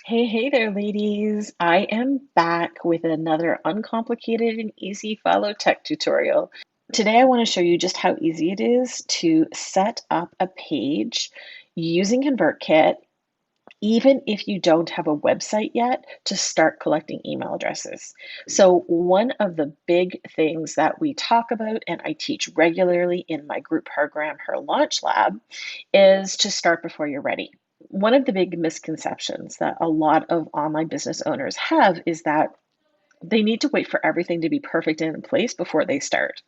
Hey there, ladies. I am back with another uncomplicated and easy follow tech tutorial. Today, I want to show you just how easy it is to set up a page using ConvertKit, even if you don't have a website yet, to start collecting email addresses. So, one of the big things that we talk about and I teach regularly in my group program, Her Launch Lab, is to start before you're ready. One of the big misconceptions that a lot of online business owners have is that they need to wait for everything to be perfect and in place before they start.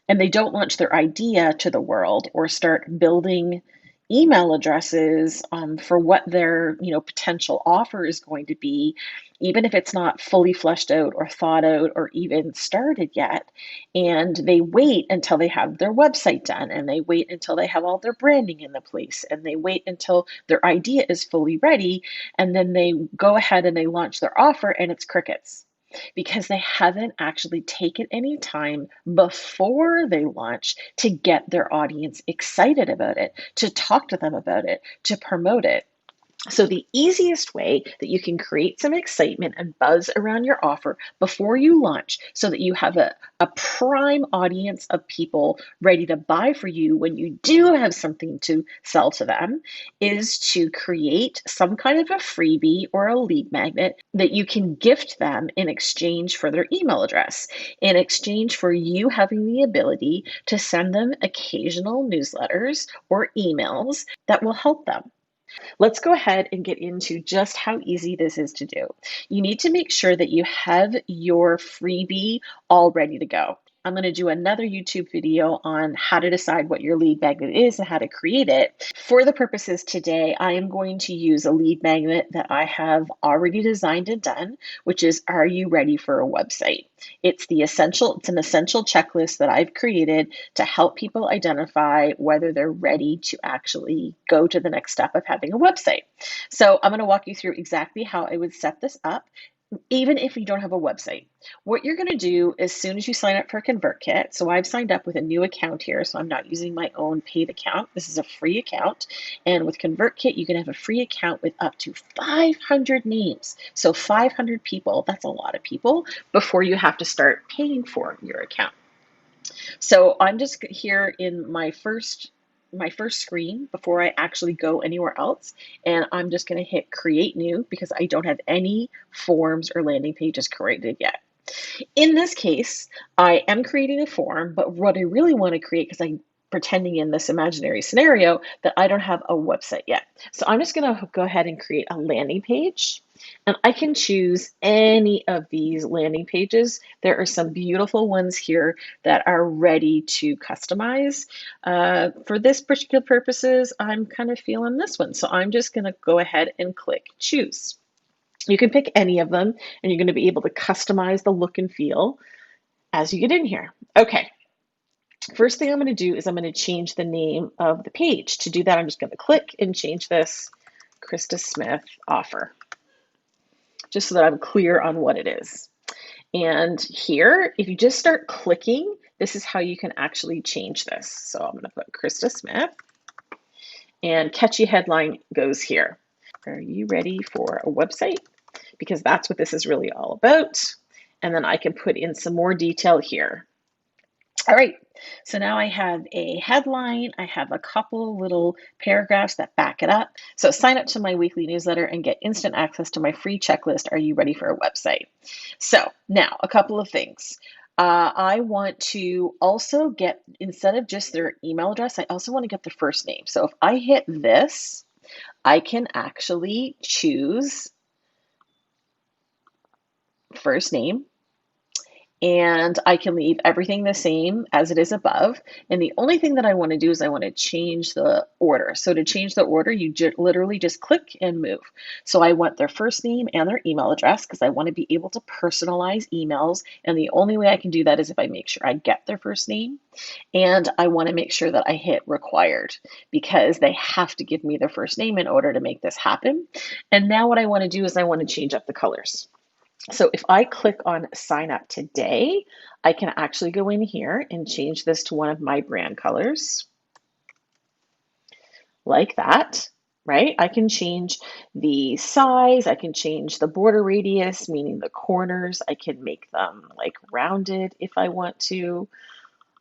And they don't launch their idea to the world or start building email addresses for what their potential offer is going to be, even if it's not fully fleshed out or thought out or even started yet. And they wait until they have their website done, and they wait until they have all their branding in the place, and they wait until their idea is fully ready, and then they go ahead and they launch their offer, and it's crickets because they haven't actually taken any time before they launch to get their audience excited about it, to talk to them about it, to promote it. So, the easiest way that you can create some excitement and buzz around your offer before you launch so that you have a prime audience of people ready to buy for you when you do have something to sell to them is to create some kind of a freebie or a lead magnet that you can gift them in exchange for their email address, in exchange for you having the ability to send them occasional newsletters or emails that will help them. Let's go ahead and get into just how easy this is to do. You need to make sure that you have your freebie all ready to go. I'm going to do another YouTube video on how to decide what your lead magnet is and how to create it. For the purposes today, I am going to use a lead magnet that I have already designed and done, which is, are you ready for a website? It's an essential checklist that I've created to help people identify whether they're ready to actually go to the next step of having a website. So I'm going to walk you through exactly how I would set this up, even if you don't have a website. What you're going to do as soon as you sign up for ConvertKit, so I've signed up with a new account here, so I'm not using my own paid account. This is a free account. And with ConvertKit, you can have a free account with up to 500 names. So 500 people, that's a lot of people, before you have to start paying for your account. So I'm just here in my first screen before I actually go anywhere else, and I'm just going to hit create new because I don't have any forms or landing pages created yet. In this case, I am creating a form, but what I really want to create, because I'm pretending in this imaginary scenario that I don't have a website yet. So I'm just going to go ahead and create a landing page. And I can choose any of these landing pages. There are some beautiful ones here that are ready to customize. For this particular purposes, I'm kind of feeling this one. So I'm just going to go ahead and click choose. You can pick any of them, and you're going to be able to customize the look and feel as you get in here. Okay, first thing I'm going to do is I'm going to change the name of the page. To do that, I'm just going to click and change this Krista Smith offer, just so that I'm clear on what it is. And here, if you just start clicking, this is how you can actually change this. So I'm going to put Krista Smith, and catchy headline goes here. Are you ready for a website? Because that's what this is really all about. And then I can put in some more detail here. All right, so now I have a headline. I have a couple little paragraphs that back it up. So sign up to my weekly newsletter and get instant access to my free checklist. Are you ready for a website? So now a couple of things. I want to also get, instead of just their email address, I also want to get their first name. So if I hit this, I can actually choose first name, and I can leave everything the same as it is above. And the only thing that I want to do is I want to change the order. So to change the order, you literally just click and move. So I want their first name and their email address because I want to be able to personalize emails. And the only way I can do that is if I make sure I get their first name, and I want to make sure that I hit required because they have to give me their first name in order to make this happen. And now what I want to do is I want to change up the colors. So if I click on sign up today, I can actually go in here and change this to one of my brand colors, like that. right? I can change the size, I can change the border radius, meaning the corners. I can make them like rounded if I want to.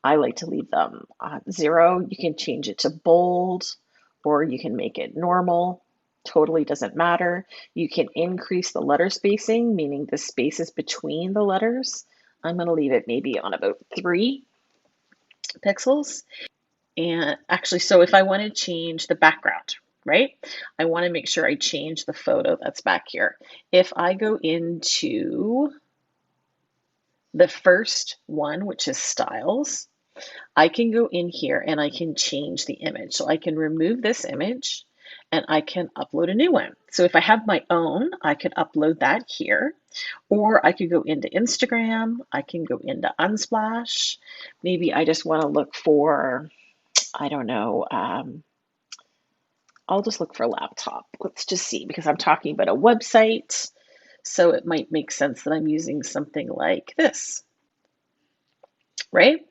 I like to leave them 0. You can change it to bold or you can make it normal. Totally doesn't matter. You can increase the letter spacing, meaning the spaces between the letters. I'm going to leave it maybe on about 3 pixels. And actually, so if I want to change the background, right? I want to make sure I change the photo that's back here. If I go into the first one, which is styles, I can go in here and I can change the image. So I can remove this image and I can upload a new one. So if I have my own, I could upload that here, or I could go into Instagram, I can go into Unsplash. Maybe I just want to look for, I don't know, I'll just look for laptop. Let's just see, because I'm talking about a website. So it might make sense that I'm using something like this, right?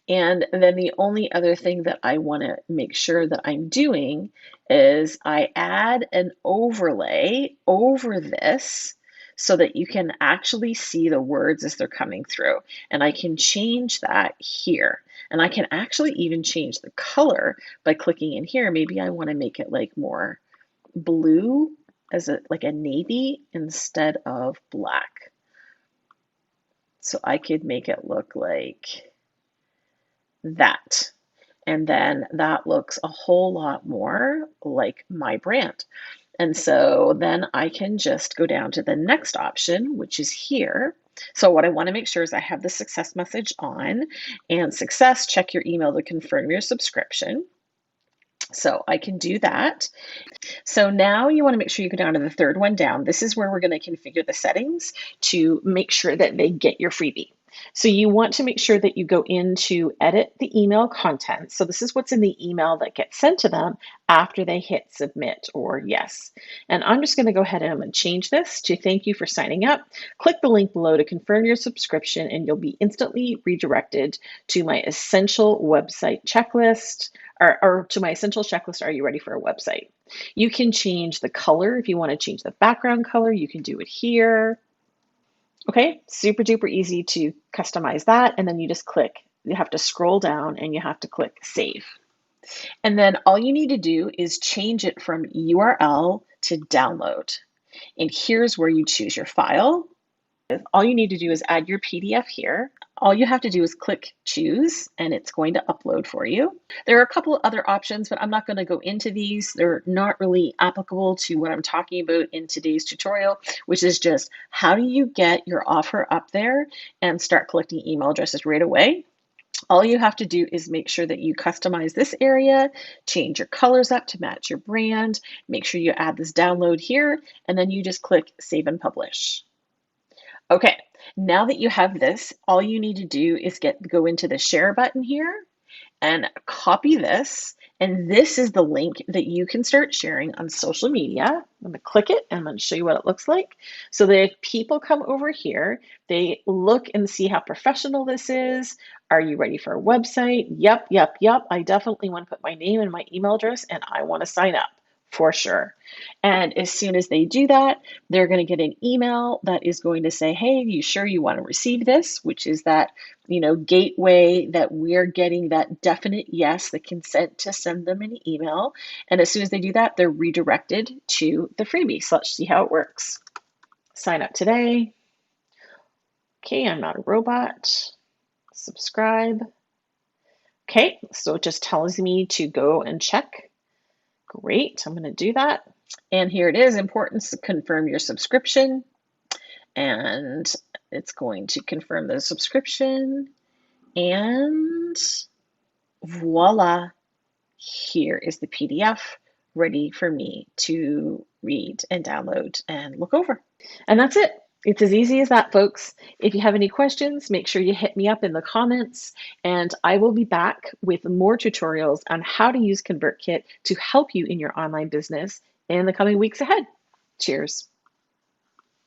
And then the only other thing that I want to make sure that I'm doing is I add an overlay over this so that you can actually see the words as they're coming through. And I can change that here. And I can actually even change the color by clicking in here. Maybe I want to make it like more blue, as like a navy instead of black. So I could make it look like that. And then that looks a whole lot more like my brand. And so then I can just go down to the next option, which is here. So what I want to make sure is I have the success message on, and success, check your email to confirm your subscription. So I can do that. So now you want to make sure you go down to the third one down. This is where we're going to configure the settings to make sure that they get your freebie. So you want to make sure that you go into edit the email content. So this is what's in the email that gets sent to them after they hit submit or yes. And I'm just going to go ahead and I'm going to change this to thank you for signing up. Click the link below to confirm your subscription and you'll be instantly redirected to my essential website checklist or to my essential checklist. Are you ready for a website? You can change the color. If you want to change the background color, you can do it here. Okay, super duper easy to customize that. And then you just click, you have to scroll down and you have to click save. And then all you need to do is change it from URL to download. And here's where you choose your file. All you need to do is add your PDF here. All you have to do is click choose and it's going to upload for you. There are a couple of other options, but I'm not going to go into these. They're not really applicable to what I'm talking about in today's tutorial, which is just how do you get your offer up there and start collecting email addresses right away. All you have to do is make sure that you customize this area, change your colors up to match your brand, make sure you add this download here, and then you just click save and publish. Okay, now that you have this, all you need to do is go into the share button here and copy this. And this is the link that you can start sharing on social media. I'm going to click it and I'm going to show you what it looks like. So that if people come over here, they look and see how professional this is. Are you ready for a website? Yep, yep, yep. I definitely want to put my name and my email address and I want to sign up. For sure. And as soon as they do that, they're going to get an email that is going to say, hey, you sure you want to receive this? Which is that, gateway that we're getting that definite yes, the consent to send them an email. And as soon as they do that, they're redirected to the freebie. So let's see how it works. Sign up today. Okay, I'm not a robot. Subscribe. Okay, so it just tells me to go and check. Great, I'm going to do that. And here it is, important to confirm your subscription. And it's going to confirm the subscription. And voila, here is the PDF ready for me to read and download and look over. And that's it. It's as easy as that, folks. If you have any questions, make sure you hit me up in the comments, and I will be back with more tutorials on how to use ConvertKit to help you in your online business in the coming weeks ahead. Cheers.